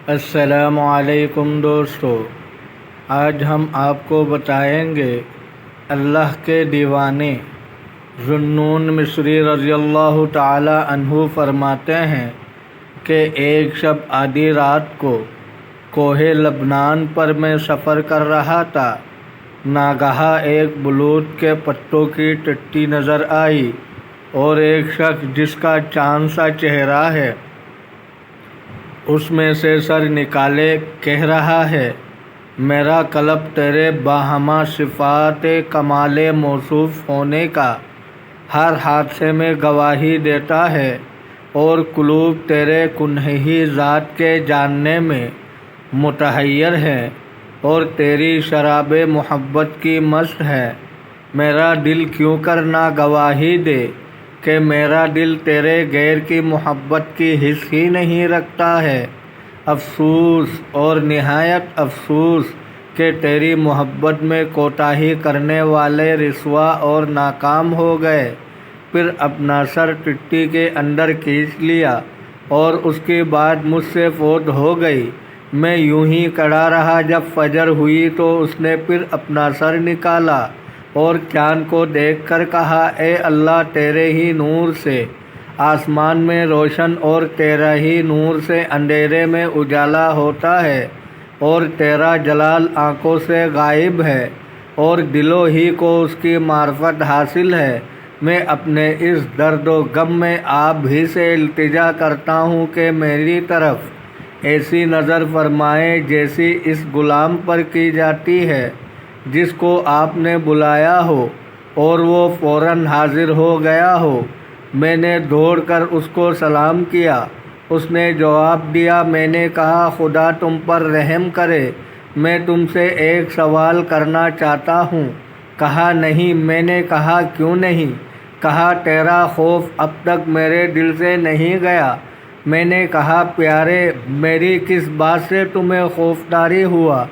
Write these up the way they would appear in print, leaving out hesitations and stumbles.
السلام علیکم دوستو، آج ہم آپ کو بتائیں گے اللہ کے دیوانے ذوالنون مصری رضی اللہ تعالی عنہ فرماتے ہیں کہ ایک شب آدھی رات کو کوہ لبنان پر میں سفر کر رہا تھا۔ ناگہاں ایک بلوط کے پتوں کی ٹٹی نظر آئی اور ایک شخص جس کا چاند سا چہرہ ہے اس میں سے سر نکالے کہہ رہا ہے، میرا قلب تیرے باہما صفات کمال موصوف ہونے کا ہر حادثے میں گواہی دیتا ہے اور قلوب تیرے کنہی ذات کے جاننے میں متحیر ہے اور تیری شراب محبت کی مست ہے۔ میرا دل کیوں کر نہ گواہی دے کہ میرا دل تیرے غیر کی محبت کی حس ہی نہیں رکھتا ہے۔ افسوس اور نہایت افسوس کہ تیری محبت میں کوتاہی کرنے والے رسوا اور ناکام ہو گئے۔ پھر اپنا سر ٹٹی کے اندر کھینچ لیا اور اس کے بعد مجھ سے فوت ہو گئی۔ میں یوں ہی کھڑا رہا، جب فجر ہوئی تو اس نے پھر اپنا سر نکالا اور چاند کو دیکھ کر کہا، اے اللہ، تیرے ہی نور سے آسمان میں روشن اور تیرا ہی نور سے اندھیرے میں اجالا ہوتا ہے اور تیرا جلال آنکھوں سے غائب ہے اور دلوں ہی کو اس کی معرفت حاصل ہے۔ میں اپنے اس درد و غم میں آپ ہی سے التجا کرتا ہوں کہ میری طرف ایسی نظر فرمائیں جیسی اس غلام پر کی جاتی ہے جس کو آپ نے بلایا ہو اور وہ فوراً حاضر ہو گیا ہو۔ میں نے دوڑ کر اس کو سلام کیا۔ اس نے جواب دیا، میں نے کہا، خدا تم پر رحم کرے، میں تم سے ایک سوال کرنا چاہتا ہوں۔ کہا، نہیں۔ میں نے کہا، کیوں نہیں؟ کہا، تیرا خوف اب تک میرے دل سے نہیں گیا۔ میں نے کہا، پیارے، میری کس بات سے تمہیں خوفداری ہوا؟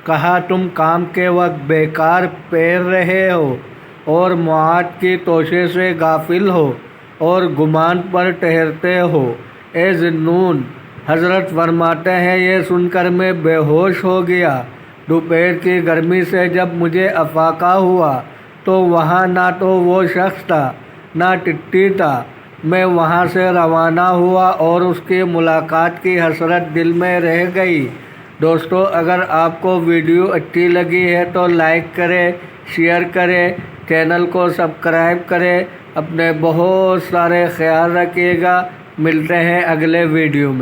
کہا، تم کام کے وقت بیکار پھر رہے ہو اور معاد کی توشے سے غافل ہو اور گمان پر ٹہرتے ہو۔ اے ذوالنون، حضرت فرماتے ہیں، یہ سن کر میں بے ہوش ہو گیا۔ دوپہر کی گرمی سے جب مجھے افاقہ ہوا تو وہاں نہ تو وہ شخص تھا نہ ٹٹی تھا۔ میں وہاں سے روانہ ہوا اور اس کی ملاقات کی حسرت دل میں رہ گئی۔ دوستو، اگر آپ کو ویڈیو اچھی لگی ہے تو لائک کریں، شیئر کریں، چینل کو سبسکرائب کریں۔ اپنے بہت سارے خیال رکھیے گا۔ ملتے ہیں اگلے ویڈیو میں۔